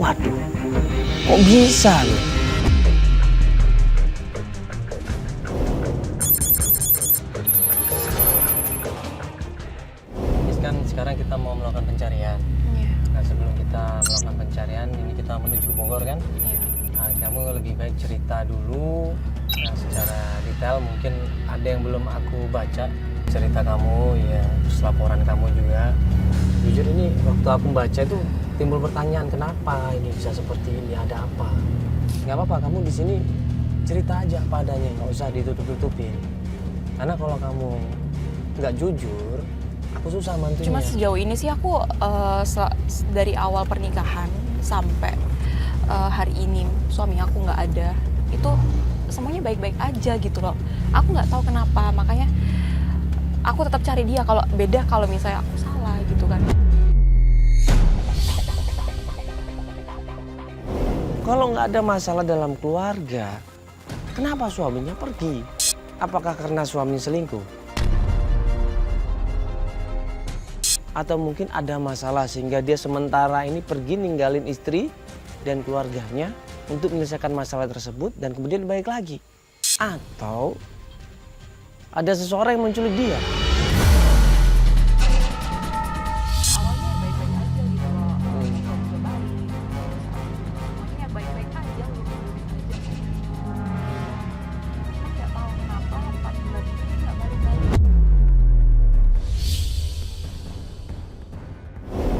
Waduh, kok bisa loh? Kan sekarang kita mau melakukan pencarian. Iya. Nah, sebelum kita melakukan pencarian, ini kita menuju ke Bogor kan? Iya. Nah, kamu lebih baik cerita dulu. Nah, secara detail mungkin ada yang belum aku baca cerita kamu, ya, terus laporan kamu juga. Jujur ini waktu aku baca itu timbul pertanyaan kenapa ini bisa seperti ini, ada apa? Nggak apa-apa, kamu di sini cerita aja apa adanya, nggak usah ditutup-tutupin. Karena kalau kamu nggak jujur, aku susah mantunya. Cuma sejauh ini sih aku dari awal pernikahan sampai hari ini suami aku nggak ada, itu semuanya baik-baik aja gitu loh. Aku nggak tahu kenapa, makanya aku tetap cari dia. Kalau beda kalau misalnya aku salah gitu kan. Kalau nggak ada masalah dalam keluarga, kenapa suaminya pergi? Apakah karena suami selingkuh? Atau mungkin ada masalah sehingga dia sementara ini pergi ninggalin istri dan keluarganya untuk menyelesaikan masalah tersebut dan kemudian balik lagi. Atau ada seseorang yang menculik dia. Awalnya baik-baik aja gitu loh. Maksudnya baik-baik aja gitu. Nggak tahu kenapa 4 bulan itu nggak balik-balik.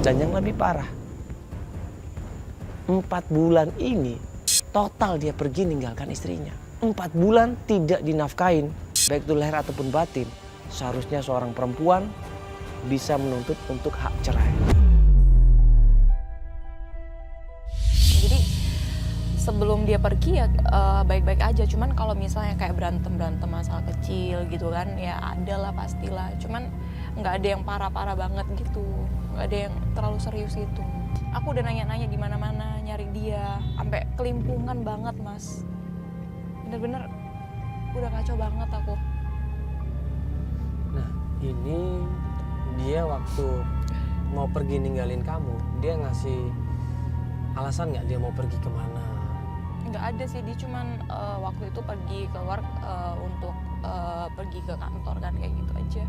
Dan yang lebih parah, 4 bulan ini total dia pergi ninggalkan istrinya. 4 bulan tidak dinafkain, baik itu leher ataupun batin. Seharusnya seorang perempuan bisa menuntut untuk hak cerai. Jadi sebelum dia pergi ya baik-baik aja. Cuman kalau misalnya kayak berantem masalah kecil gitu kan, ya ada lah pastilah. Cuman nggak ada yang parah-parah banget gitu. Nggak ada yang terlalu serius gitu. Aku udah nanya-nanya di mana-mana nyari dia, sampai kelimpungan banget mas. Bener-bener udah kacau banget aku. Nah, ini dia waktu mau pergi ninggalin kamu, dia ngasih alasan nggak dia mau pergi kemana? Nggak ada sih, dia cuman waktu itu pergi keluar untuk pergi ke kantor kan, kayak gitu aja.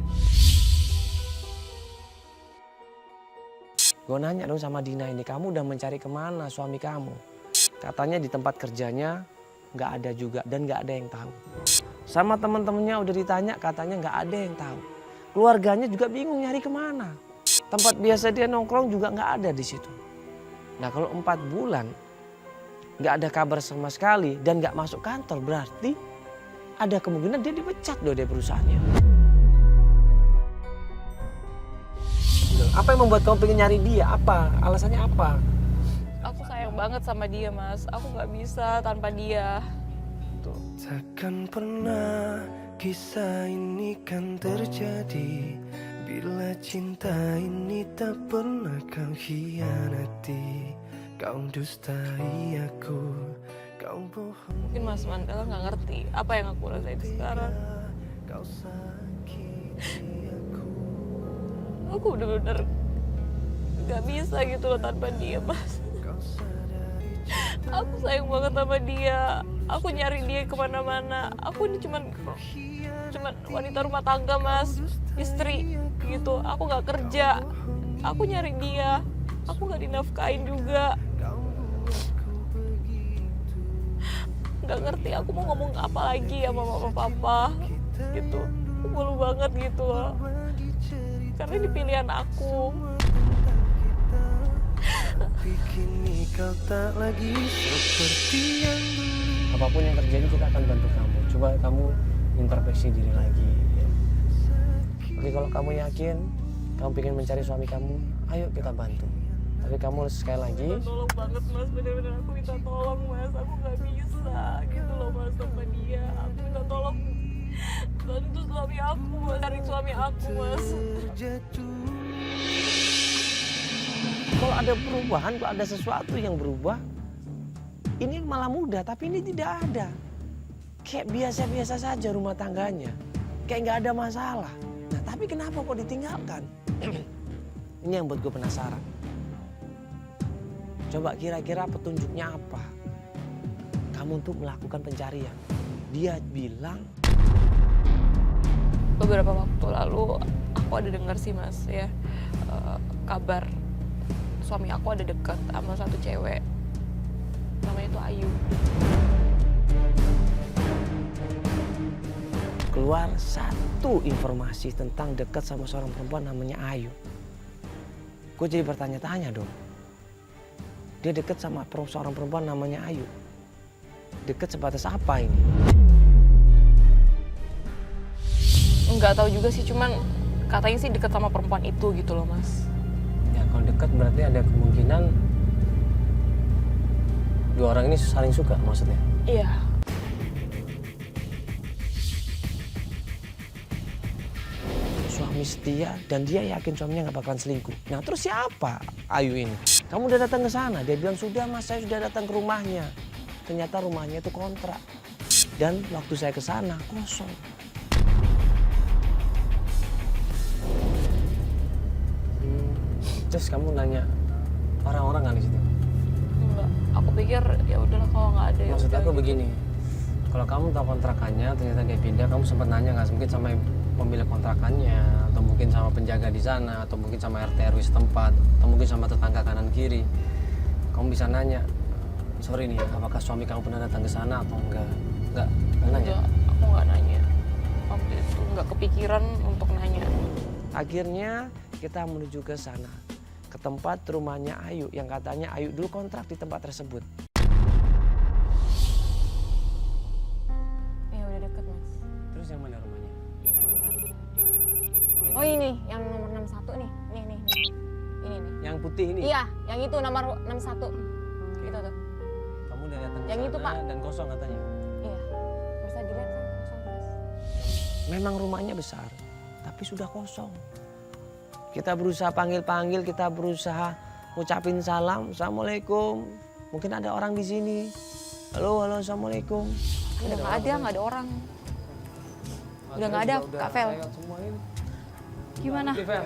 Gue nanya dong sama Dina ini, kamu udah mencari kemana suami kamu? Katanya di tempat kerjanya nggak ada juga dan nggak ada yang tahu. Sama teman-temannya udah ditanya, katanya nggak ada yang tahu. Keluarganya juga bingung nyari kemana. Tempat biasa dia nongkrong juga nggak ada di situ. Nah kalau 4 bulan nggak ada kabar sama sekali dan nggak masuk kantor, berarti ada kemungkinan dia dipecat loh dari perusahaannya. Apa yang membuat kamu pengen nyari dia? Apa? Alasannya apa? Aku sayang banget sama dia mas, aku nggak bisa tanpa dia. Tuh. Takkan pernah kisah ini kan terjadi bila cinta ini tak pernah kau hianati. Kau dustai aku, kau bohong. Mungkin mas Mandala nggak ngerti apa yang aku rasain sekarang. Kau sakiti aku. Aku bener-bener nggak bisa gitu loh tanpa dia mas. Kau sadari Aku sayang banget sama dia. Aku nyari dia kemana-mana. Aku ini cuman wanita rumah tangga mas, istri gitu. Aku nggak kerja. Aku nyari dia. Aku nggak dinafkain juga. Nggak ngerti aku mau ngomong apa lagi sama mama papa gitu. Aku malu banget gitu loh. Karena ini pilihan aku. Tapi kini kau tak lagi seperti yang dulu. Apapun yang terjadi kita akan bantu kamu. Coba kamu introspeksi diri lagi. Ya. Oke, kalau kamu yakin kamu ingin mencari suami kamu, ayo kita bantu. Tapi kamu sekali lagi, Tolong banget mas, bener-bener aku minta tolong mas. Aku nggak bisa gitu loh mas sama dia. Aku minta tolong bantu suami aku, cari suami aku mas. Kalau ada perubahan, kalau ada sesuatu yang berubah, ini malah mudah, tapi ini tidak ada. Kayak biasa-biasa saja rumah tangganya. Kayak nggak ada masalah. Nah, tapi kenapa kok ditinggalkan? Ini yang buat gue penasaran. Coba kira-kira petunjuknya apa? Kamu untuk melakukan pencarian. Dia bilang Beberapa waktu lalu aku ada dengar sih Mas ya, kabar suami aku ada deket sama satu cewek. Namanya itu Ayu. keluar satu informasi tentang dekat sama seorang perempuan namanya Ayu. Gue jadi bertanya-tanya dong. Dia dekat sama seorang perempuan namanya Ayu. Dekat sebatas apa ini? Nggak tahu juga sih, cuman katanya sih deket sama perempuan itu gitu loh Mas. Ya kalau dekat berarti ada kemungkinan dua orang ini saling suka maksudnya. Iya. Suami setia dan dia yakin suaminya nggak bakalan selingkuh. Nah terus siapa Ayu ini? Kamu udah datang ke sana? Dia bilang sudah Mas, saya sudah datang ke rumahnya. Ternyata rumahnya itu kontrak. Dan waktu saya ke sana kosong. Terus kamu nanya orang-orang kan di situ? Enggak. Aku pikir ya udahlah kalau nggak ada ya Maksud udah aku gitu. begini, kalau kamu tahu kontrakannya ternyata dia pindah, kamu sempat nanya nggak mungkin sama pemilik kontrakannya, atau mungkin sama penjaga di sana, atau mungkin sama RT RW setempat, atau mungkin sama tetangga kanan kiri. Kamu bisa nanya, sorry nih, apakah suami kamu pernah datang ke sana atau enggak? Enggak nanya. Enggak, aku nggak nanya. Waktu itu nggak kepikiran untuk nanya. Akhirnya kita menuju ke sana. Ke tempat rumahnya Ayu yang katanya Ayu dulu kontrak di tempat tersebut. Ya udah deket Mas. Terus yang mana rumahnya? Oh ini yang nomor 61 nih. Nih. Ini nih. Yang putih ini? Iya, yang itu nomor 61. Itu tuh. Kamu udah datang ke Yang sana itu, Pak. dan kosong katanya? Iya. Bisa dilihat kan kosong, Mas. Memang rumahnya besar, tapi sudah kosong. Kita berusaha panggil-panggil, kita berusaha ngucapin salam, Assalamualaikum. Mungkin ada orang di sini. Halo, Assalamualaikum. Udah nggak ada orang. Udah nggak ada, Kak Vel. Semua ini. Gimana? Vel.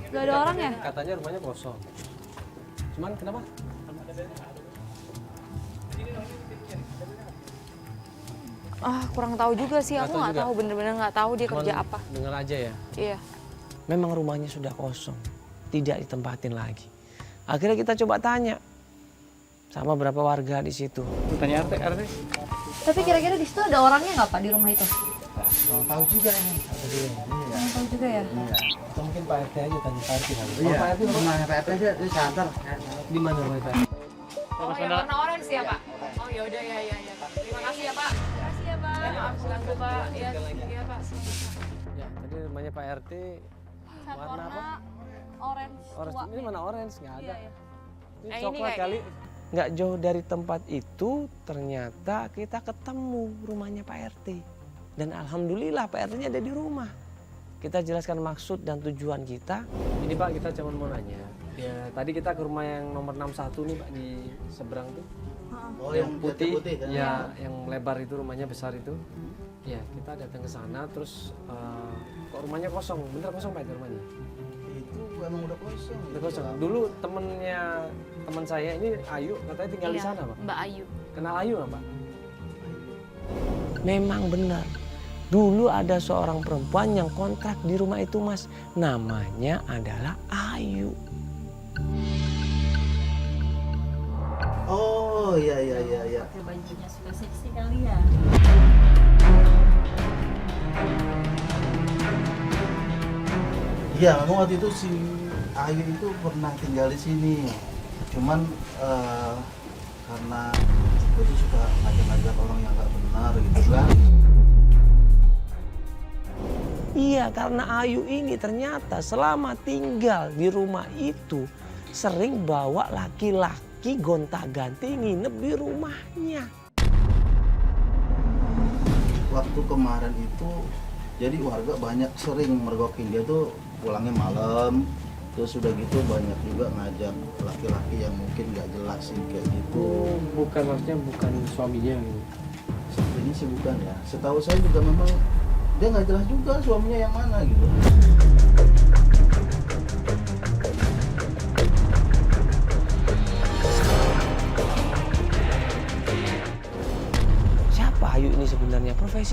Gak ada orang ya? Katanya rumahnya kosong. Cuman kenapa? Kurang tahu juga sih. Nggak Aku tahu nggak juga. tahu, bener-bener nggak tahu dia Cuman kerja apa. Dengar aja ya. Iya. Memang rumahnya sudah kosong, tidak ditempatin lagi. Akhirnya kita coba tanya sama beberapa warga di situ. Tanya RT. Tapi kira-kira di situ ada orangnya nggak Pak di rumah itu? Kurang tahu juga ini. Nggak tahu juga ya. Atau mungkin Pak RT aja tanya Pak RT kali. Iya. Pak RT Rumahnya Pak RT di santer. di mana rumah Pak RT? Oh, yang warna orange ya Pak? Oh ya udah ya. Terima kasih ya Pak. Terima kasih ya Pak. Maaf ganggu Pak. Iya Pak. Ya, tadi rumahnya Pak RT warna apa? Orange. Orange. Ini mana orange? Nggak ada. Ini Ini coklat kayak kali. Nggak jauh dari tempat itu ternyata kita ketemu rumahnya Pak RT. Dan alhamdulillah Pak RT-nya ada di rumah. Kita jelaskan maksud dan tujuan kita. Ini Pak, kita cuma mau nanya. Ya, tadi kita ke rumah yang nomor 61 nih Pak, di seberang tuh. Oh, yang putih, kan? ya, yang lebar itu rumahnya besar itu. Ya, kita datang ke sana terus kok rumahnya kosong. Bener kosong Pak itu rumahnya? Itu emang udah kosong. Udah kosong. Dulu teman saya ini Ayu katanya tinggal di sana Pak. Mbak Ayu. Kenal Ayu nggak Pak? Memang benar. Dulu ada seorang perempuan yang kontrak di rumah itu Mas. Namanya adalah Ayu. Oh iya. Bajunya suka seksi kali ya. Iya, memang waktu itu si Ayu itu pernah tinggal di sini. Cuman karena itu suka ngajak-ngajak orang yang nggak benar gitu kan. Iya, karena Ayu ini ternyata selama tinggal di rumah itu sering bawa laki-laki gonta-ganti nginep di rumahnya. Waktu kemarin itu jadi warga banyak sering mergokin dia tuh pulangnya malam. Terus sudah gitu banyak juga ngajak laki-laki yang mungkin nggak jelas sih kayak gitu. Bukan, maksudnya bukan suaminya gitu. Ini sih bukan ya. Setahu saya juga memang dia nggak jelas juga suaminya yang mana gitu.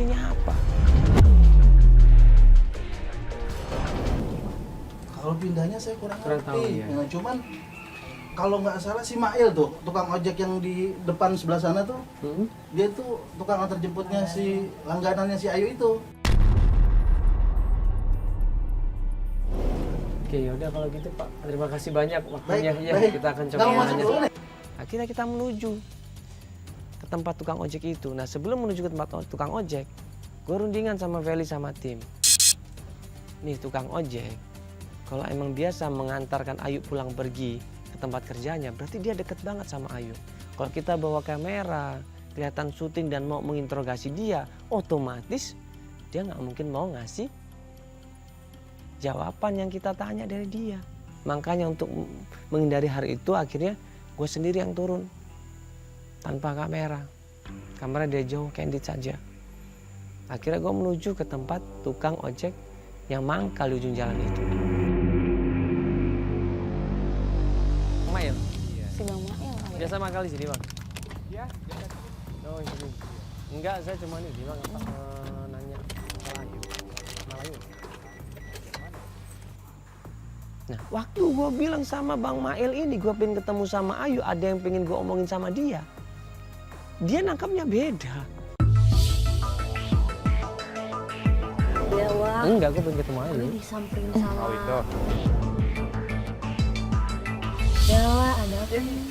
solusinya apa? Kalau pindahnya saya kurang Kurang tahu, ngerti. ya. Nah, cuman kalau nggak salah si Mail tuh, tukang ojek yang di depan sebelah sana tuh, dia tuh tukang antar jemputnya si langganannya si Ayu itu. Oke, yaudah kalau gitu Pak. Terima kasih banyak waktunya. Baik, Ya, baik. kita akan coba Kamu masuk nanya. dulu nih. Akhirnya kita menuju ke tempat tukang ojek itu. Nah sebelum menuju ke tempat tukang ojek, gue rundingan sama Feli sama tim. Nih tukang ojek, kalau emang biasa mengantarkan Ayu pulang pergi ke tempat kerjanya, berarti dia deket banget sama Ayu. Kalau kita bawa kamera, kelihatan syuting dan mau menginterogasi dia, otomatis dia nggak mungkin mau ngasih jawaban yang kita tanya dari dia. Makanya untuk menghindari hari itu akhirnya gue sendiri yang turun tanpa kamera. Kamera dari jauh, candid saja. Akhirnya gue menuju ke tempat tukang ojek yang mangkal di ujung jalan itu. Mail. Si Bang Mail kali ya. Biasa mangkal di sini bang? Iya. Oh ini. Enggak, saya cuma ini bang nanya Malayu. Malayu. Nah, waktu gue bilang sama Bang Mail ini, gue pengen ketemu sama Ayu, ada yang pengen gue omongin sama dia. Dia nangkapnya beda. Dewa Enggak, gue pengen ketemu Ayu. udah disamperin sama Dewa, ada apa nih?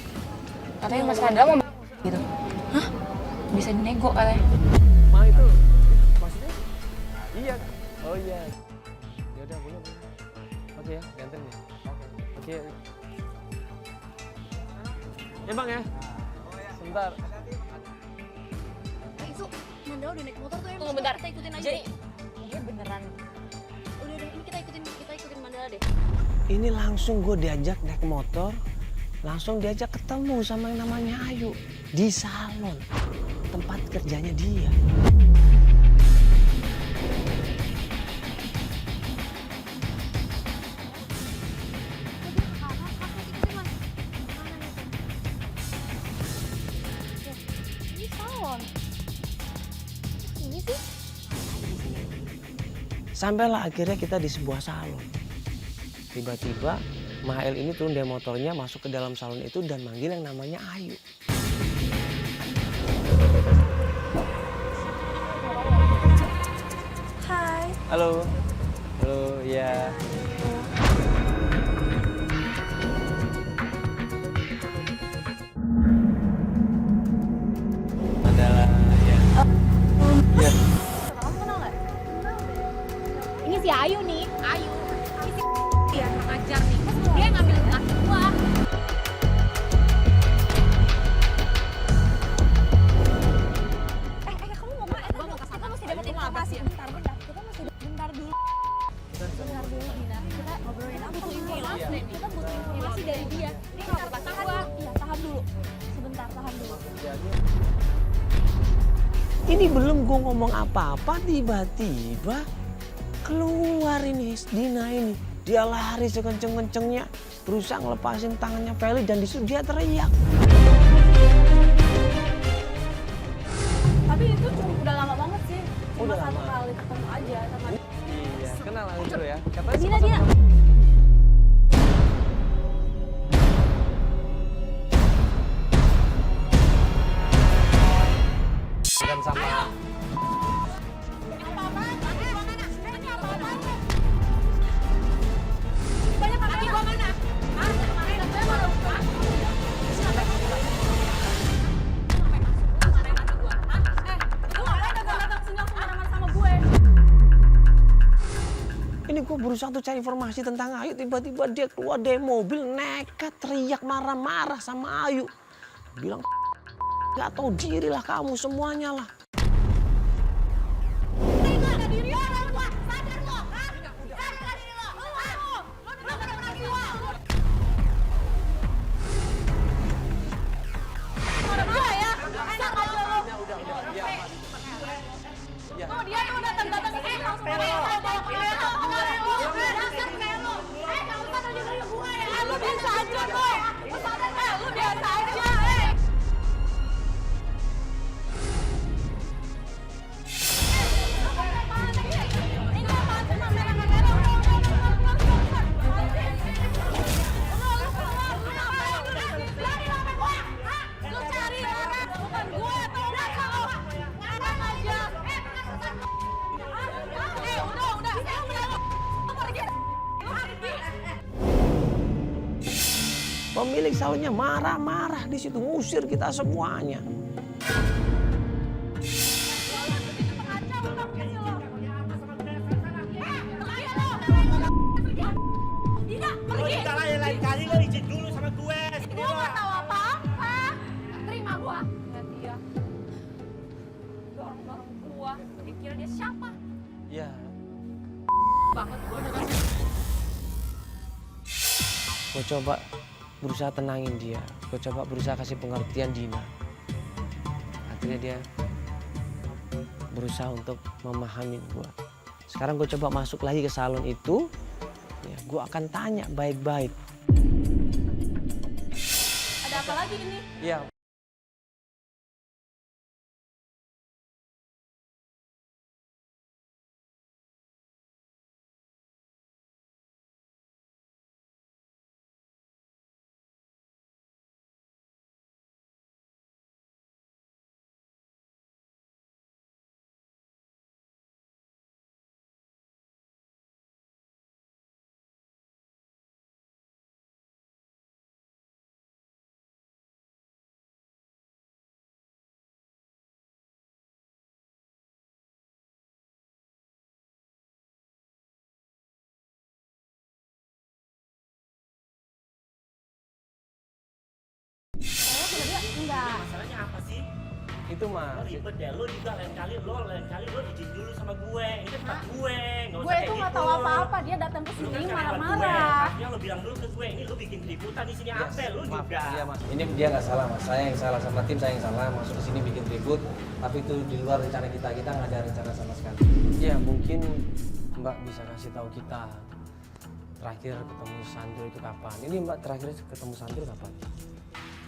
Katanya Mas Radha mau gitu. Hah? Bisa dinego katanya. Ma itu maksudnya? Iya. Oh iya. Ya udah boleh. Oke ya, ganteng ya. Oke. Ya bang ya. Sebentar. Itu Mandala udah naik motor tuh ya. Tunggu bentar. Kita ikutin aja. Jadi deh. dia beneran. Udah ini kita ikutin Mandala deh. Ini langsung gue diajak naik motor, langsung diajak ketemu sama yang namanya Ayu di salon tempat kerjanya dia. Ini salon. Ini sih. Sampailah akhirnya kita di sebuah salon. Tiba-tiba Mael ini turun dari motornya, masuk ke dalam salon itu dan manggil yang namanya Ayu. Hai. Halo. Halo, ya. Adalah ya. Ya. Kamu kenal nggak? Ini si Ayu nih. Ayu. Ini si dia kurang ajar nih. Dia ngambil laki gua. Kamu mau mana? Kita masih dapat informasi. Bentar. Kita masih bentar dulu. Bentar dulu, Dina. Kita ngobrolin apa? Butuh informasi. Kita butuh informasi dari dia. Ini nggak tahan dulu. Iya, tahan dulu. Sebentar, tahan dulu. Ini belum gue ngomong apa-apa, tiba-tiba keluar ini Dina ini. Dia lari sekenceng-kencengnya, berusaha ngelepasin tangannya Feli dan disitu dia teriak. Tapi itu udah lama banget sih. Cuma Udah satu lama. kali ketemu aja sama Iya, kenal Angel ya. Katanya Dina, sama-sama Dina. dan sama banyak lagi gua mana? ini gue berusaha untuk cari informasi tentang Ayu, tiba-tiba dia keluar dari mobil nekat teriak marah-marah sama Ayu. Bilang gak tahu diri lah kamu semuanya lah. Dia tuh datang-datang ke sini langsung bawa lu biasa aja kok. Lu biasa aja. Pemilik salonnya marah-marah di situ, ngusir kita semuanya. Dina, pergi. Lain kali lo izin dulu sama gue. Gue gak tahu apa-apa. Terima gue. Dan dia dorong-dorong gue. Dikira dia siapa? Ya, Banget gue dengan gue coba berusaha tenangin dia. Gue coba berusaha kasih pengertian Dina. Akhirnya dia berusaha untuk memahami gue. Sekarang gue coba masuk lagi ke salon itu. Ya, gue akan tanya baik-baik. ada apa lagi ini? Ya. Enggak. Masalahnya apa sih? Itu mah. Ribet deh, lo juga lain kali lo izin dulu sama gue. Ini tempat gue, nggak usah Gue kayak itu nggak gitu. tahu apa-apa. Dia datang ke Lu sini kan karyawan marah-marah. gue, harusnya lo bilang dulu ke gue, ini lo bikin keributan di sini apa? Lo Maaf, juga. iya mas. Ini dia nggak salah mas. Saya yang salah sama tim saya yang salah. Masuk ke sini bikin ribut. Tapi itu di luar rencana kita. Kita nggak ada rencana sama sekali. Ya mungkin Mbak bisa kasih tahu kita terakhir ketemu Sandro itu kapan? Ini Mbak terakhir ketemu Sandro kapan?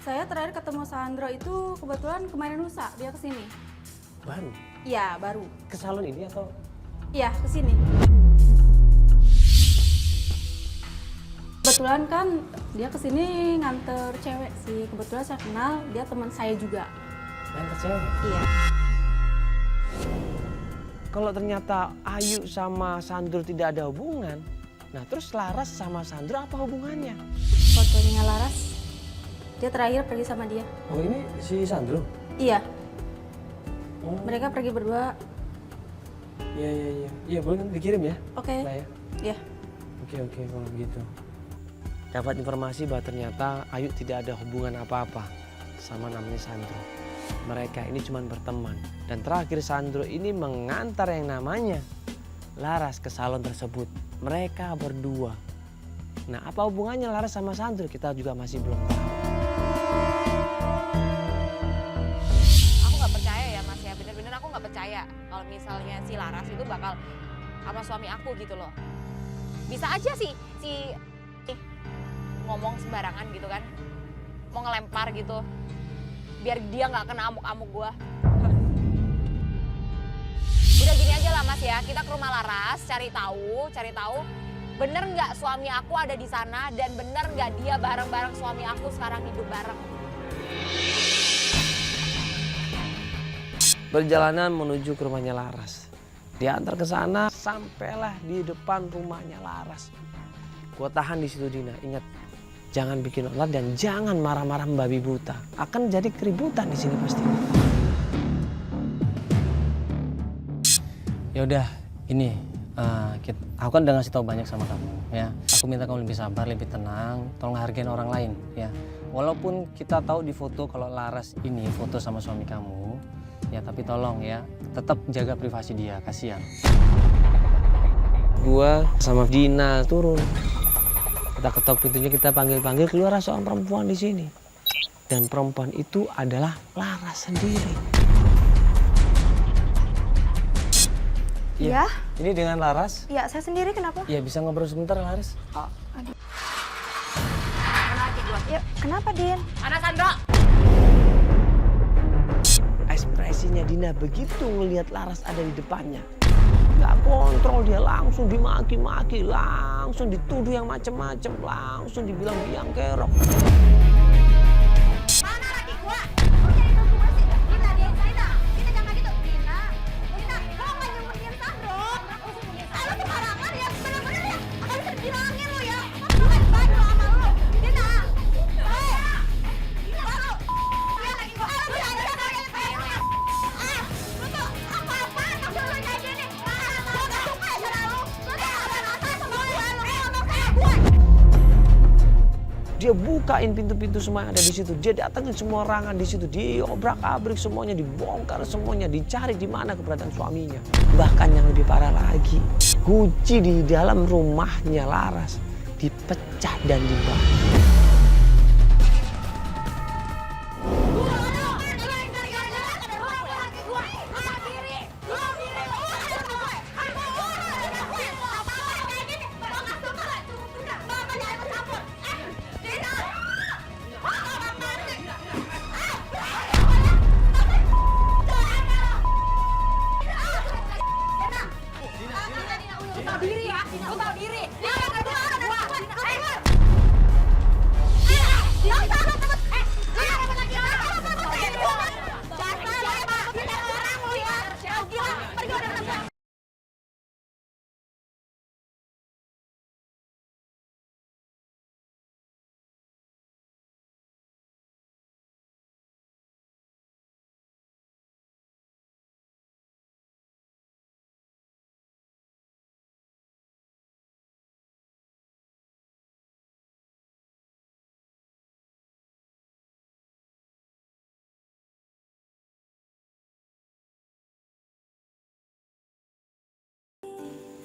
Saya terakhir ketemu Sandro itu kebetulan kemarin lusa dia kesini. Baru? Iya baru. Ke salon ini atau? Iya kesini. Kebetulan kan dia kesini nganter cewek sih. Kebetulan saya kenal dia teman saya juga. Yang ke cewek? Iya. Kalau ternyata Ayu sama Sandro tidak ada hubungan, nah terus Laras sama Sandro apa hubungannya? Fotonya Laras. Dia terakhir pergi sama dia. Oh ini si Sandro? Iya. Oh. Mereka pergi berdua. Iya. Iya boleh dikirim ya? Oke. Lah ya. Iya. Oke kalau begitu. Dapat informasi bahwa ternyata Ayu tidak ada hubungan apa-apa sama namanya Sandro. Mereka ini cuma berteman. Dan terakhir Sandro ini mengantar yang namanya Laras ke salon tersebut. Mereka berdua. Nah apa hubungannya Laras sama Sandro kita juga masih belum tahu. Aku nggak percaya ya mas ya, bener-bener aku nggak percaya kalau misalnya si Laras itu bakal sama suami aku gitu loh. Bisa aja sih si ngomong sembarangan gitu kan, mau ngelempar gitu biar dia nggak kena amuk-amuk gua. Udah gini aja lah mas ya, kita ke rumah Laras cari tahu bener nggak suami aku ada di sana dan bener nggak dia bareng-bareng suami aku sekarang hidup bareng. Perjalanan menuju ke rumahnya Laras. Diantar ke sana, sampailah di depan rumahnya Laras. Gua tahan di situ Dina. Ingat, jangan bikin onar dan jangan marah-marah membabi buta. Akan jadi keributan di sini pasti. Ya udah, ini aku kan udah ngasih tahu banyak sama kamu ya. Aku minta kamu lebih sabar, lebih tenang, tolong hargain orang lain ya. Walaupun kita tahu di foto kalau Laras ini foto sama suami kamu, ya tapi tolong ya, tetap jaga privasi dia, kasihan. Gua sama Dina turun. Kita ketok pintunya, kita panggil-panggil, keluar seorang perempuan di sini. Dan perempuan itu adalah Laras sendiri. Iya. Ini dengan Laras. Iya saya sendiri kenapa? Ya bisa ngobrol sebentar Laras. Oh, aduh. Ya, kenapa Din? Mana Sandro? Ekspresinya Dina begitu ngelihat Laras ada di depannya. Gak kontrol, dia langsung dimaki-maki, langsung dituduh yang macem-macem, langsung dibilang biang kerok. Mana laki gua? Lu nyari tahu gua sih. Dina jangan gitu. Dina, lo nggak nyembunyiin Sandro. Lo sembarangan ya, bener-bener ya. Akan bisa dibilangin lo ya. Lo kan baju sama lo. Dina, Dia bukain pintu-pintu semua yang ada di situ. Dia datangin semua ruangan di situ. Diobrak-abrik semuanya, dibongkar semuanya, dicari di mana keberadaan suaminya. Bahkan yang lebih parah lagi, kunci di dalam rumahnya Laras dipecah dan dibakar.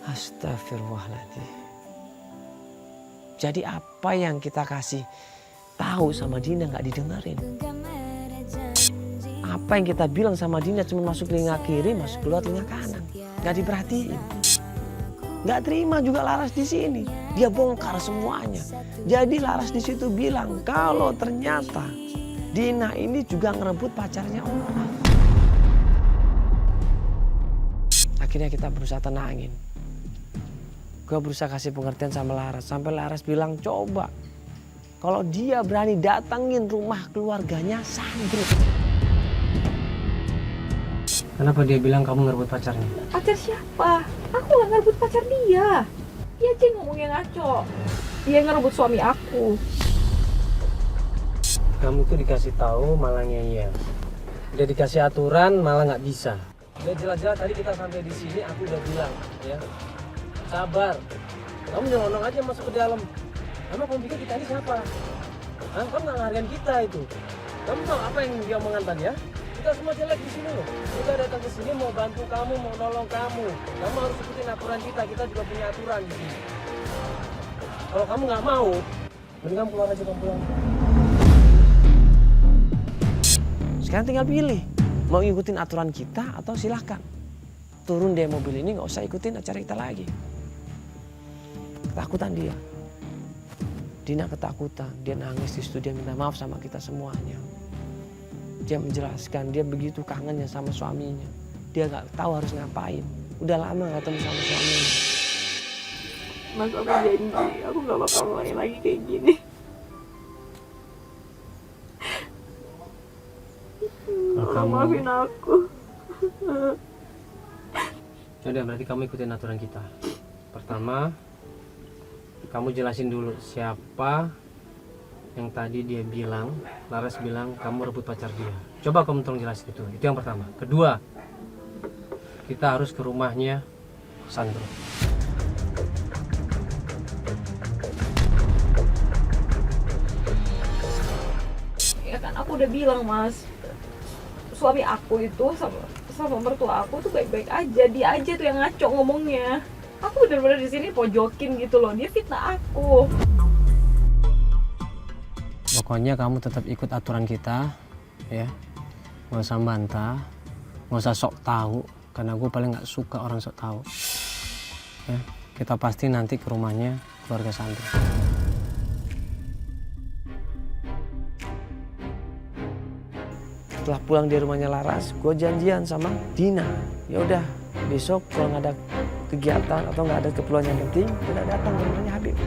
Astagfirullahaladzim. Jadi apa yang kita kasih tahu sama Dina nggak didengerin. Apa yang kita bilang sama Dina cuma masuk telinga kiri, masuk keluar telinga kanan. Nggak diperhatiin. Nggak terima juga Laras di sini. Dia bongkar semuanya. Jadi Laras di situ bilang kalau ternyata Dina ini juga ngerebut pacarnya orang. Akhirnya kita berusaha tenangin. Gue berusaha kasih pengertian sama Laras. Sampai Laras bilang coba. Kalau dia berani datangin rumah keluarganya Sandro. Kenapa dia bilang kamu ngerebut pacarnya? Pacar siapa? Aku gak ngerebut pacar dia. Dia aja ngomongnya ngaco. Dia ngerebut suami aku. Kamu tuh dikasih tahu malah ngeyel. Udah dikasih aturan malah nggak bisa. Udah jelas-jelas tadi kita sampai di sini aku udah bilang ya. Sabar. Kamu nyelonong aja masuk ke dalam. Emang kamu pikir kita ini siapa? Kamu nggak ngehargain kita itu. Kamu tahu apa yang dia omongan tadi ya? Kita semua jelek di sini loh. Kita datang ke sini mau bantu kamu, mau nolong kamu. Kamu harus ikutin aturan kita. Kita juga punya aturan di sini. Kalau kamu nggak mau, mending kamu keluar aja, kamu pulang. Sekarang tinggal pilih. Mau ngikutin aturan kita atau silahkan. Turun dari mobil ini nggak usah ikutin acara kita lagi. Ketakutan dia. Dina ketakutan. Dia nangis di situ. Dia minta maaf sama kita semuanya. Dia menjelaskan dia begitu kangennya sama suaminya. Dia nggak tahu harus ngapain. Udah lama nggak ketemu sama suaminya. Mas, aku janji aku gak bakal ngulangin lagi kayak gini. Kalau kamu Maafin aku. udah berarti kamu ikutin aturan kita. Pertama, kamu jelasin dulu siapa yang tadi dia bilang, Laras bilang kamu rebut pacar dia. Coba kamu tolong jelasin itu. Itu yang pertama. Kedua, kita harus ke rumahnya Sandro. Ya kan aku udah bilang, Mas, suami aku itu sama mertua aku tuh baik-baik aja. Dia aja tuh yang ngaco ngomongnya. Aku bener-bener di sini pojokin gitu loh. Dia fitnah aku. Pokoknya kamu tetap ikut aturan kita, ya. Nggak usah bantah, nggak usah sok tahu, karena gue paling nggak suka orang sok tahu. Ya, kita pasti nanti ke rumahnya keluarga Sandro. Setelah pulang dari rumahnya Laras, gue janjian sama Dina. Ya udah, besok kalau nggak ada kegiatan atau nggak ada keperluan yang penting, kita datang ke rumahnya Habib.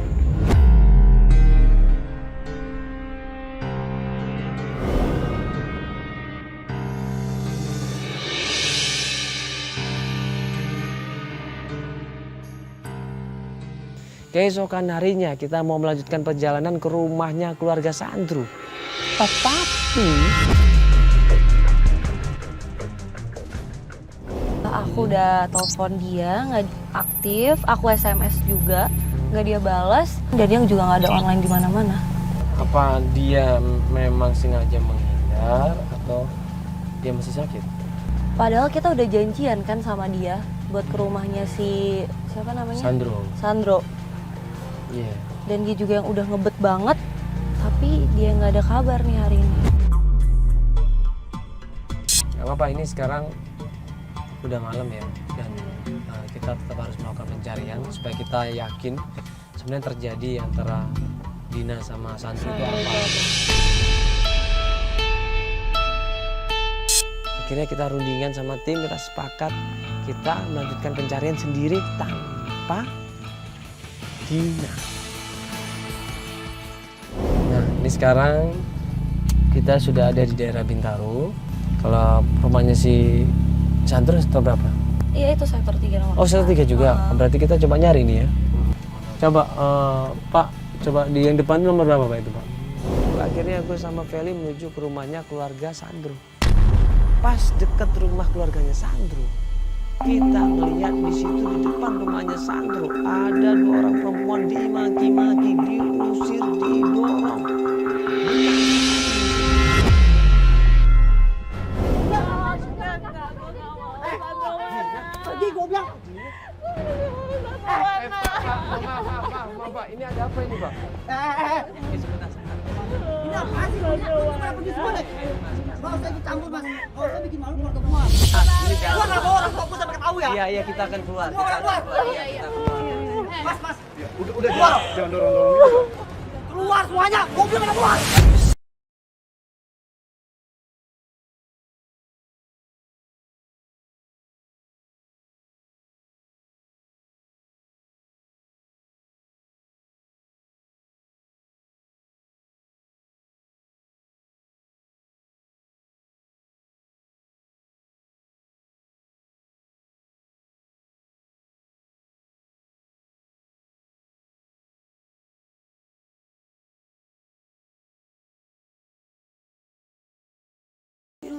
Keesokan harinya kita mau melanjutkan perjalanan ke rumahnya keluarga Sandro. Tetapi aku udah telepon dia nggak aktif, aku SMS juga nggak dia balas, dan dia juga nggak ada online di mana-mana. Apa dia memang sengaja menghindar atau dia masih sakit? Padahal kita udah janjian kan sama dia buat ke rumahnya si siapa namanya? Sandro. Iya. Dan dia juga yang udah ngebet banget, tapi dia nggak ada kabar nih hari ini. Gak apa-apa, ini sekarang udah malam ya, dan kita tetap harus melakukan pencarian supaya kita yakin sebenarnya terjadi antara Dina sama Sandro itu apa. Akhirnya kita rundingan sama tim, kita sepakat kita melanjutkan pencarian sendiri tanpa Dina. Nah, ini sekarang kita sudah ada di daerah Bintaro. Kalau rumahnya si Sandro sektor berapa? Iya itu sektor 3 nomor. Oh, sektor 3 juga. Berarti kita coba nyari nih ya. Coba Pak, coba di yang depan nomor berapa Pak itu Pak? Akhirnya gue sama Feli menuju ke rumahnya keluarga Sandro. Pas deket rumah keluarganya Sandro, kita melihat di situ di depan rumahnya Sandro ada 2 orang perempuan dimaki-maki, diusir, didorong. Pergi gue bilang. Maaf Pak, ini ada apa ini Pak? Ini apa sih? Kenapa pergi semua deh? Gak usah ikut campur mas, gak usah bikin malu keluarga semua. Gua gak bawa orang tua gua sampai ketahui ya. Iya, kita akan keluar. Semua orang keluar. Mas. Udah jangan dorong-dorong gitu. Keluar semuanya, gua bilang kena keluar.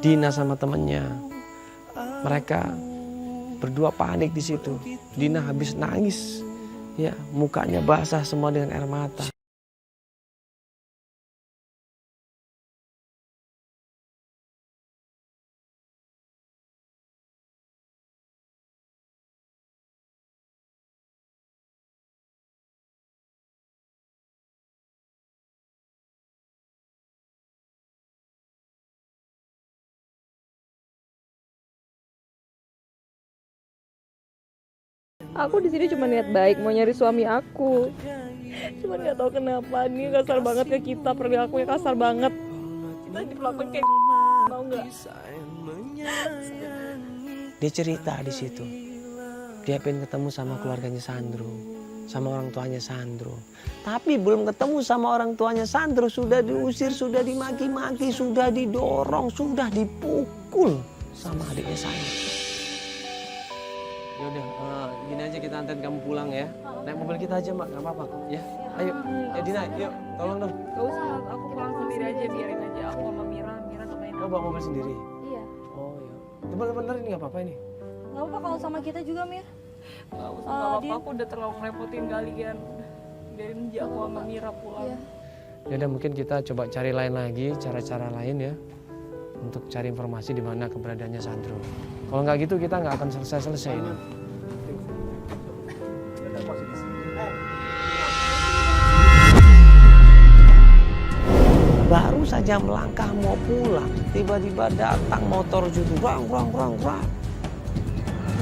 Dina sama temennya, mereka berdua panik di situ. Dina habis nangis, ya mukanya basah semua dengan air mata. Aku di sini cuma niat baik mau nyari suami aku. Cuman nggak tahu kenapa dia kasar banget ke kita, perilakunya kasar banget. Kita diperlakuin kayak mau nggak? Dia cerita di situ. Dia pengen ketemu sama keluarganya Sandro, sama orang tuanya Sandro. Tapi belum ketemu sama orang tuanya Sandro, sudah diusir, sudah dimaki-maki, sudah didorong, sudah dipukul sama adiknya Sandro. Yaudah, gini aja kita anterin kamu pulang ya. Naik mobil kita aja, Mak, nggak apa-apa kok. Ya, ayo. Ya Dina, yuk, tolong dong. Gak usah, aku pulang sendiri aja, biarin aja aku sama Mira temenin Oh, bawa mobil sendiri? Iya. Oh, ya. Bener-bener ini nggak apa-apa ini? Nggak apa kalau sama kita juga Mir. Gak usah, gak apa-apa, aku udah terlalu ngerepotin kalian. Biarin aja aku sama Mira pulang. Iya. Yaudah, mungkin kita coba cari lain lagi, cara-cara lain ya. Untuk cari informasi di mana keberadaannya Sandro. Kalau nggak gitu kita nggak akan selesai-selesai ini. Baru saja melangkah mau pulang, tiba-tiba datang motor juru rang.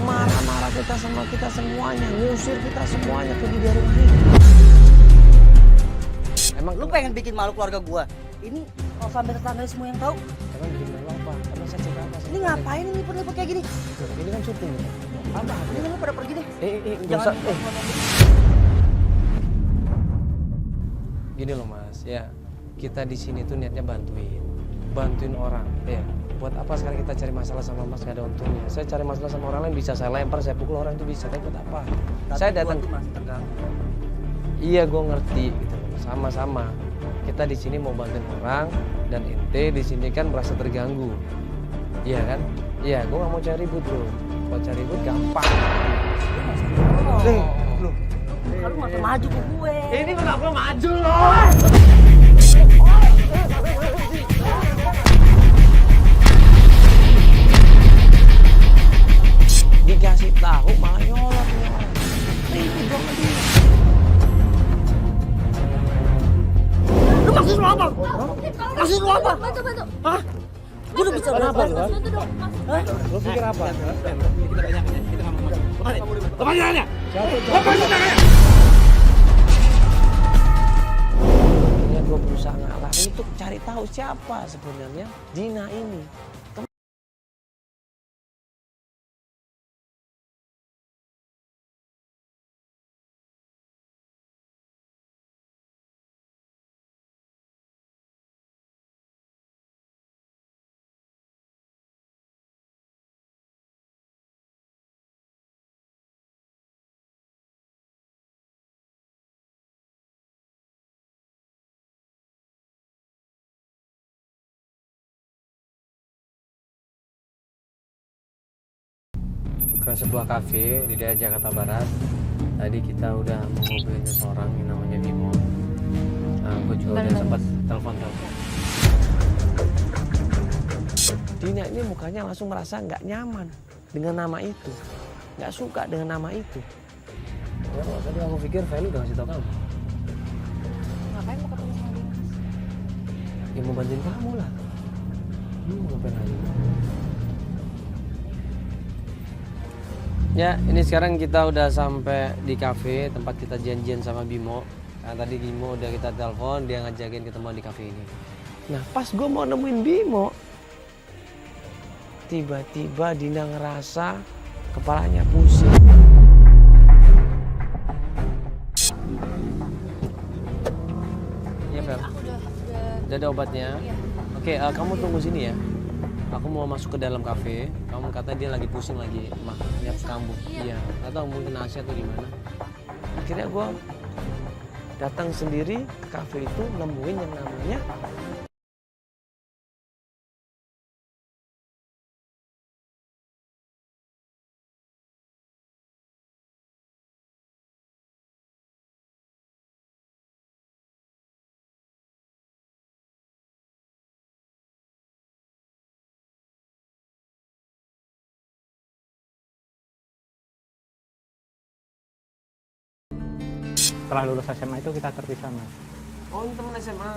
Marah-marah kita sama kita semuanya, ngusir kita semuanya pergi dari rumah ini. Emang lu pengen bikin malu keluarga gua? Ini kalau sampai tetangga semua yang tahu, Emang bikin malu apa? Emang saya cerita apa? ini ngapain ini liput-liput kayak gini? Ini kan syuting ya. Apa? Ini lu pada pergi deh. Nggak usah. Gini loh Mas, ya kita di sini tuh niatnya bantuin orang, ya. Buat apa sekarang kita cari masalah sama Mas, gak ada untungnya. Saya cari masalah sama orang lain bisa, saya lempar, saya pukul orang itu bisa, tapi buat apa? Saya datang. Masih terganggu. Iya, gue ngerti gitu, sama-sama. Kita di sini mau bantuin orang dan ente di sini kan merasa terganggu, iya kan? Iya, gue nggak mau cari ribut bro. Kalau cari ribut gampang. Kalau nggak maju ke gue. Ini nggak perlu maju loh. Maksud lu apa? Maksud lu apa? Bantu, bantu. Hah? Gue udah bisa berapa lu? Bantu dong, Mas. Lo pikir apa? Lepas jalannya! Lepas jalannya! Akhirnya gue berusaha ngalah untuk cari tahu siapa sebenarnya Dina ini. Ke sebuah kafe di daerah Jakarta Barat. Tadi kita udah menghubungi seseorang yang namanya Bimo. Aku juga udah sempat telepon. Dina ini mukanya langsung merasa nggak nyaman dengan nama itu, nggak suka dengan nama itu. Oh, tadi aku pikir Feli udah ngasih tau kamu. Ngapain mau ketemu sama dia, Mas? Ya mau bantuin kamu lah. Mau ngapain lagi? Ya, ini sekarang kita udah sampai di kafe tempat kita janjian sama Bimo. Nah, tadi Bimo udah kita telepon, dia ngajakin ketemuan di kafe ini. Nah, pas gue mau nemuin Bimo, tiba-tiba Dina ngerasa kepalanya pusing. Iya, Fel. Udah ada obatnya. Oke, kamu tunggu sini ya. Aku mau masuk ke dalam kafe. Kamu kata dia lagi pusing lagi lihat kambuh. Iya. Atau mungkin Asia atau gimana. Akhirnya gue datang sendiri ke kafe itu nemuin yang namanya setelah lulus SMA itu kita terpisah, Mas. Oh, ini teman SMA.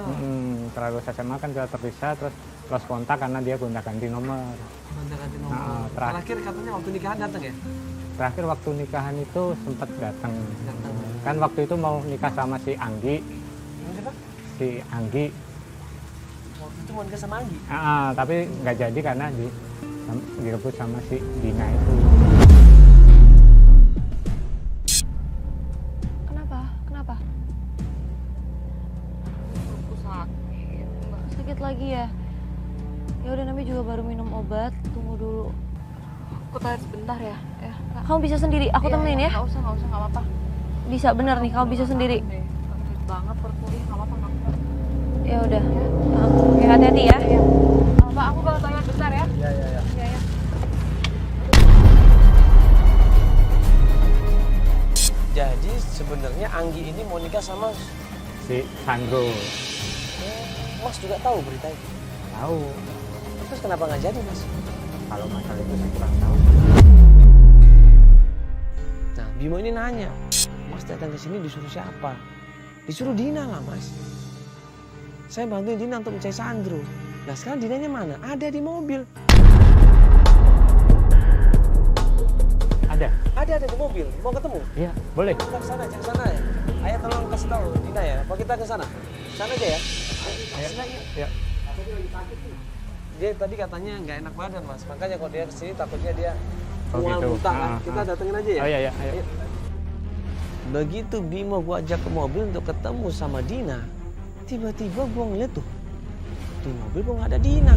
Setelah lulus SMA kan kita terpisah, terus lost kontak karena dia gonta-ganti nomor. Gonta-ganti nomor. Terakhir katanya waktu nikahan datang ya? Terakhir waktu nikahan itu sempat datang. Kan waktu itu mau nikah sama si Anggi. Siapa? Si Anggi. Waktu itu mau nikah sama Anggi? Tapi nggak jadi karena direbut sama si Dina itu. Kenapa? Aku sakit, Mbak. Sakit lagi ya? Ya udah, namanya juga baru minum obat. Tunggu dulu. Aku toilet sebentar ya. Ya, Kak. Kamu bisa sendiri? Aku temenin ya? Nggak usah, nggak apa-apa. Bisa bener nih, kamu bisa sendiri. Sakit banget perutku, nggak apa-apa, nggak apa-apa. Ya udah. Oke, hati-hati ya. Mbak, aku ke toilet bentar ya. Iya. Iya. Jadi sebenarnya Anggi ini mau nikah sama Si Sandro. Mas juga tahu berita itu. Tahu. Terus kenapa nggak jadi, Mas? Kalau masalah itu saya kurang tahu. Nah, Bimo ini nanya, Mas datang ke sini disuruh siapa? Disuruh Dina lah, Mas. Saya bantuin Dina untuk mencari Sandro. Nah, sekarang Dinanya mana? Ada di mobil. Ada di mobil. Mau ketemu? Iya, boleh. Kita ke sana, jangan sana ya. Ayo tolong kasih tahu Dina ya. Apa kita ke sana? Sana aja ya. Ya. Dia tadi katanya nggak enak badan, Mas. Makanya kalau dia kesini takutnya dia Oh, mual gitu. muntah kan. Kita datengin aja ya. Oh iya, ayo. Begitu Bimo gua ajak ke mobil untuk ketemu sama Dina, tiba-tiba gua ngeliat tuh di mobil gua nggak ada Dina.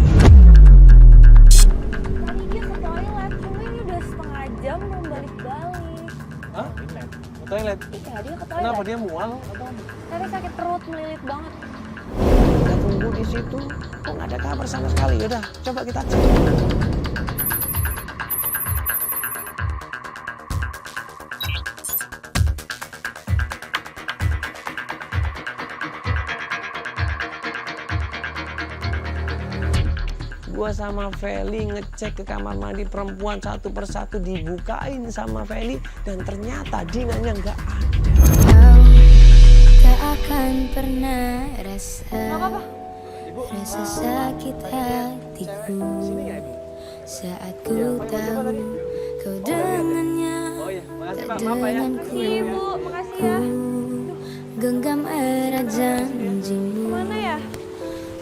Tadi dia ke toilet, cuma ini udah setengah jam belum balik-balik. Hah? Ke toilet? Iya, dia ke toilet. Kenapa dia mual atau? Tadi sakit perut, melilit banget. Kita tunggu di situ, kok nggak ada kabar sama sekali. Yaudah, coba kita cek. Gua sama Feli ngecek ke kamar mandi perempuan satu persatu, dibukain sama Feli dan ternyata Dinanya nggak ada. Kau tak takkan pernah rasa rasa sakit hatiku saat ku tahu kau dengannya tak denganku. Ku genggam erat janjimu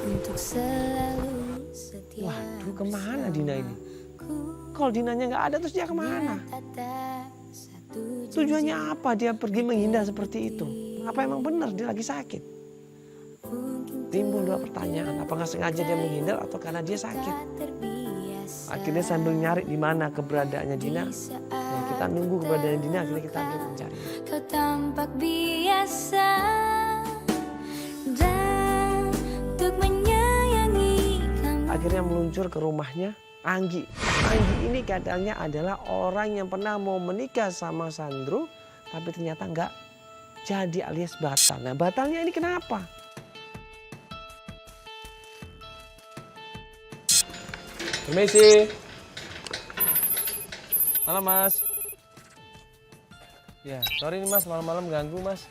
untuk selalu setia. Waduh, kemana Dina ini? Kalau Dinanya nggak ada terus dia kemana? Tujuannya apa dia pergi menghindar seperti itu? Apa emang benar dia lagi sakit? Timbul dua pertanyaan, apakah sengaja dia menghindar atau karena dia sakit? Akhirnya sambil nyari di mana keberadaannya Dina, ya kita nunggu keberadaan Dina, akhirnya kita ambil mencari. Kau tampak biasa dan untuk menyayangi kamu. Akhirnya meluncur ke rumahnya Anggi. Anggi ini katanya adalah orang yang pernah mau menikah sama Sandro, tapi ternyata nggak jadi alias batal. Nah, batalnya ini kenapa? Permisi. Halo Mas. Ya, sorry nih Mas, malam-malam ganggu Mas.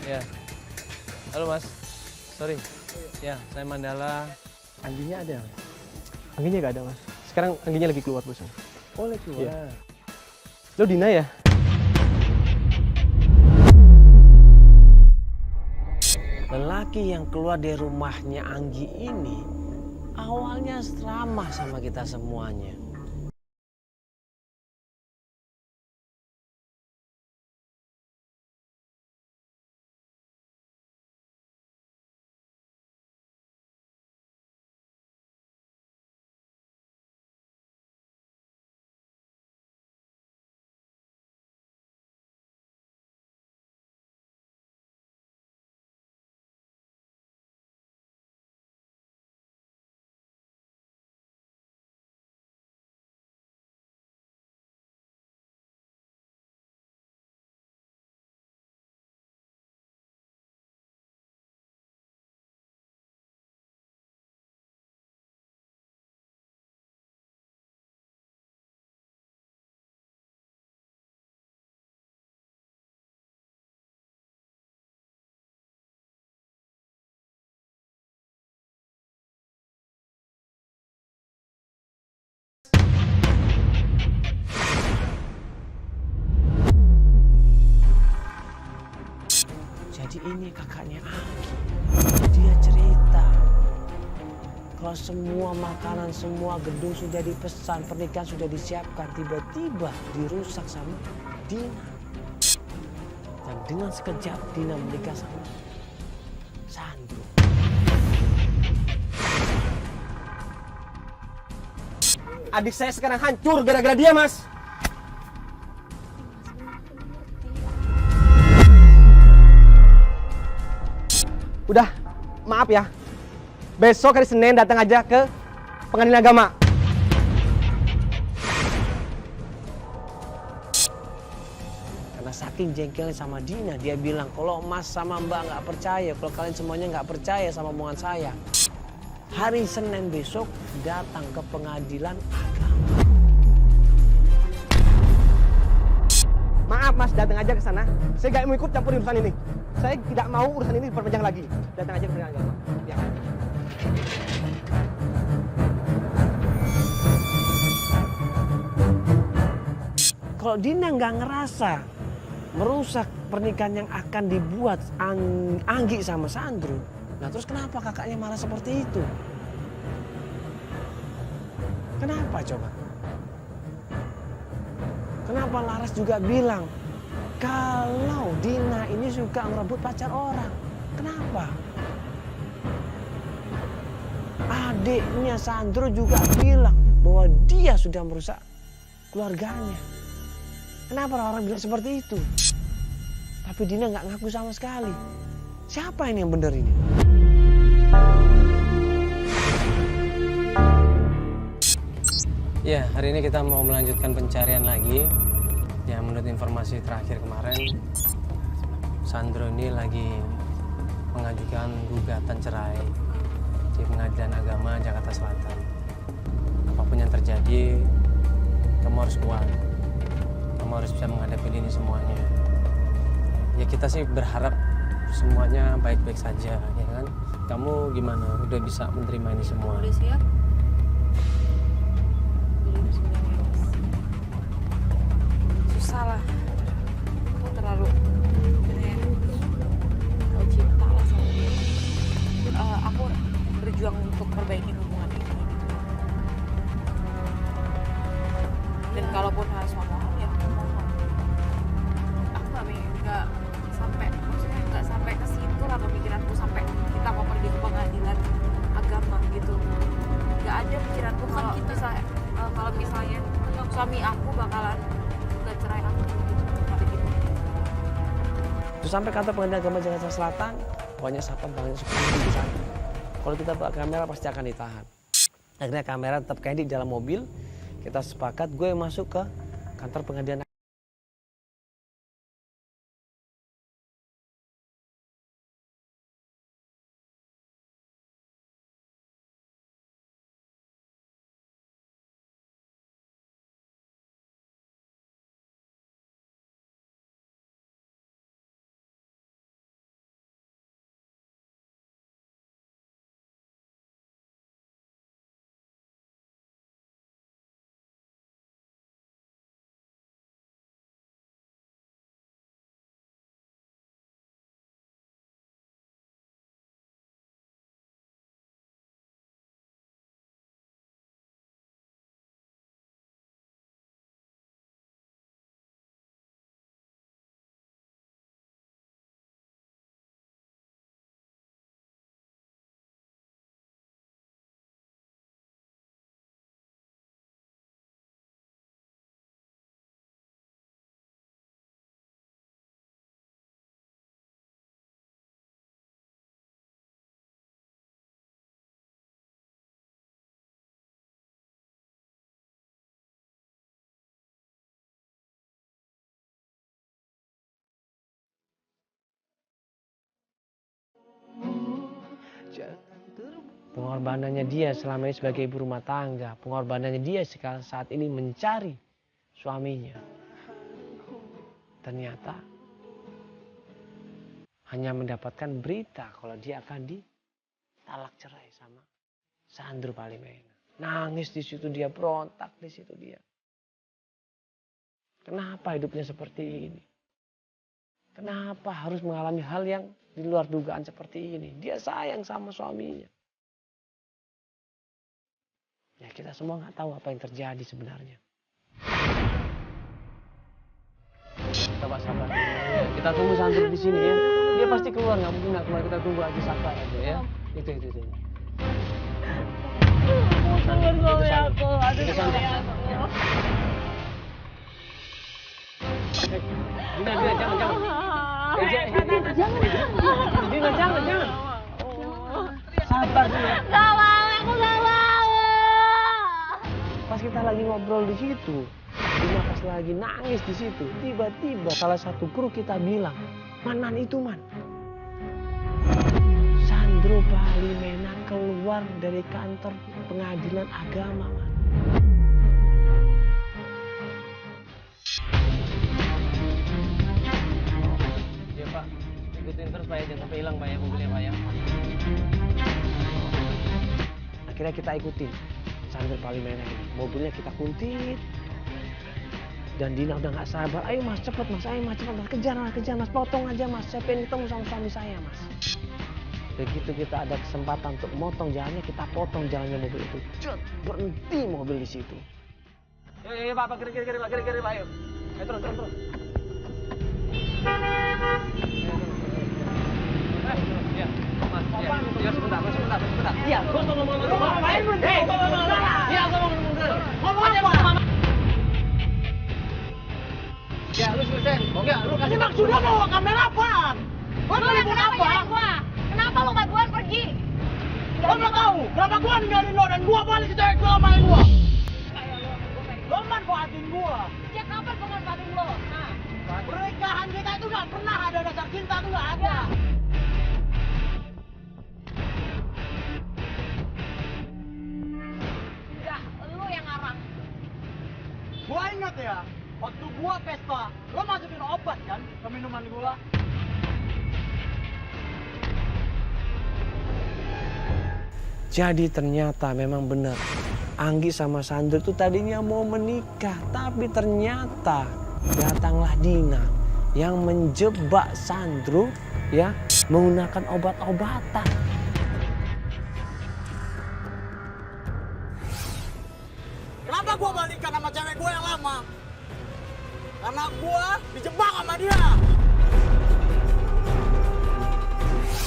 Ya. Halo Mas. Sorry. Ya, saya Mandala. Angginya ada? Angginya nggak ada Mas. Sekarang Angginya lagi keluar bos. Oh, lagi keluar. Ya. Lo Dina ya? Lelaki yang keluar dari rumahnya Anggi ini awalnya ramah sama kita semuanya. Jadi ini kakaknya Anggi. Dia cerita kalau semua makanan, semua gedung sudah dipesan, pernikahan sudah disiapkan, tiba-tiba dirusak sama Dina. Dan dengan sekejap Dina menikah sama Sandro. Adik saya sekarang hancur gara-gara dia Mas. Udah, maaf ya. Besok hari Senin datang aja ke pengadilan agama. Karena saking jengkelnya sama Dina, dia bilang kalau Mas sama Mbak nggak percaya, kalau kalian semuanya nggak percaya sama omongan saya, hari Senin besok datang ke pengadilan agama. Maaf Mas, datang aja ke sana. Saya nggak mau ikut campur urusan ini. Saya tidak mau urusan ini diperpanjang lagi. Datang aja ke pengadilan agama. Ya. Kalau Dina nggak ngerasa merusak pernikahan yang akan dibuat Anggi sama Sandro, nah terus kenapa kakaknya marah seperti itu? Kenapa coba? Kenapa Laras juga bilang kalau Dina ini suka merebut pacar orang? Kenapa? Adiknya Sandro juga bilang bahwa dia sudah merusak keluarganya. Kenapa orang-orang bilang seperti itu? Tapi Dina nggak ngaku sama sekali. Siapa ini yang benar ini? Ya, hari ini kita mau melanjutkan pencarian lagi. Ya, menurut informasi terakhir kemarin, Sandro ini lagi mengajukan gugatan cerai di Pengadilan Agama Jakarta Selatan. Apapun yang terjadi, kamu harus kuat. Kamu harus bisa menghadapi ini semuanya. Ya kita sih berharap semuanya baik-baik saja, ya kan? Kamu gimana? Udah bisa menerima ini semua? Udah siap? Susah lah. Aku terlalu cinta lah sama dia. Aku berjuang untuk perbaiki hubungan ini. Dan kalaupun harus ngomong, ya aku mohon. Aku nggak sampai, maksudnya nggak sampai ke situ lah pemikiranku sampai kita mau pergi ke pengadilan agama gitu. Nggak ada pikiranku kalau misalnya suami aku bakalan nggak cerai aku gitu. Nggak ada gitu. Terus sampai kantor pengadilan agama Jakarta Selatan, banyak sahabat banyak seperti di sana. Kalau kita bawa kamera pasti akan ditahan. Akhirnya kamera tetap kayak di dalam mobil. Kita sepakat gue masuk ke kantor pengadilan. Pengorbanannya dia selama ini sebagai ibu rumah tangga, pengorbanannya dia saat ini mencari suaminya. Ternyata hanya mendapatkan berita kalau dia akan ditalak cerai sama Sandro Palimena. Nangis di situ dia, berontak di situ dia. Kenapa hidupnya seperti ini? Kenapa harus mengalami hal yang di luar dugaan seperti ini? Dia sayang sama suaminya. Ya kita semua nggak tahu apa yang terjadi sebenarnya. Coba sabar dulu ya. Kita tunggu Sandro di sini ya. Dia pasti keluar, nggak mungkin nggak keluar. Kita tunggu aja, sabar aja ya. Itu. Jangan. Sabar dulu. Pas kita lagi ngobrol di situ, dia pas lagi nangis di situ, tiba-tiba salah satu kru kita bilang, "Man, itu man. Sandro Palimena keluar dari kantor pengadilan agama, man." Ya Pak, ikutin terus Pak ya, jangan sampai hilang Pak ya mobilnya Pak ya. Akhirnya kita ikutin Sandro Palimena ini. Mobilnya kita kuntit. Dan Dina udah gak sabar. Ayo mas, cepet mas, kejar mas, potong aja mas. Saya pengen ketemu sama suami saya mas. Begitu kita ada kesempatan untuk motong jalannya, kita potong jalannya mobil itu. Cet, berhenti mobil di situ. Yo Pak, kiri Pak, ayo. Ayo turun. Ya, Mas. Ya, sebentar. Iya, gua mau ngomong. Ngapain lu? Iya, gua mau mundur. Ngomong apa? Ya, lu selesai. Oke, lu kasih maksudnya mau kamera apa? Gua mau apa? Kenapa lo gak buan pergi? Gua nggak tahu. Kenapa gua ninggalin lo dan gua balik ke cewek gua sama gua? Lo manfaatin gua. Sejak kapan gue manfaatin lo? Nah, Pernikahan kita itu nggak pernah ada dasar cinta, tuh nggak ada. enggak, lo yang ngarang. Gua ingat ya, waktu gua pesta, lo masukin obat kan ke minuman gua. Jadi ternyata memang benar Anggi sama Sandro itu tadinya mau menikah, tapi ternyata datanglah Dina yang menjebak Sandro ya menggunakan obat-obatan. Kenapa gue balikan sama cewek gue yang lama? Karena gue dijebak sama dia.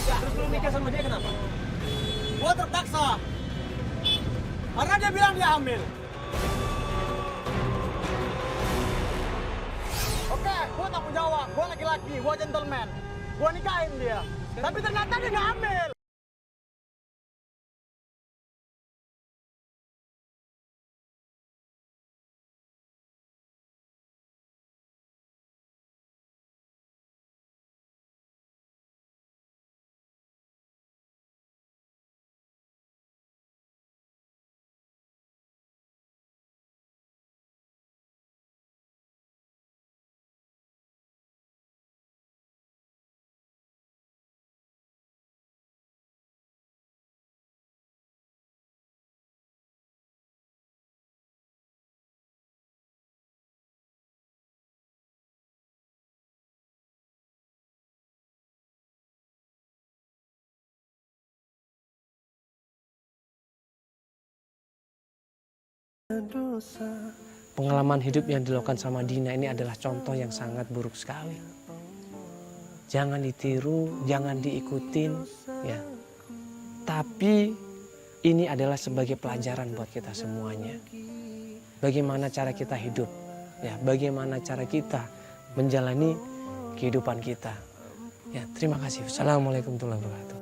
Ya, terus lu nikah sama dia kenapa? Gue terpaksa. Karena dia bilang dia hamil. Oke, gue tanggung jawab. Gue laki-laki, gue gentleman. Gue nikahin dia. Tapi ternyata dia gak hamil. Pengalaman hidup yang dilakukan sama Dina ini adalah contoh yang sangat buruk sekali. Jangan ditiru, jangan diikutin, ya. Tapi ini adalah sebagai pelajaran buat kita semuanya. Bagaimana cara kita hidup, ya. Bagaimana cara kita menjalani kehidupan kita. Ya, terima kasih. Assalamualaikum warahmatullahi wabarakatuh.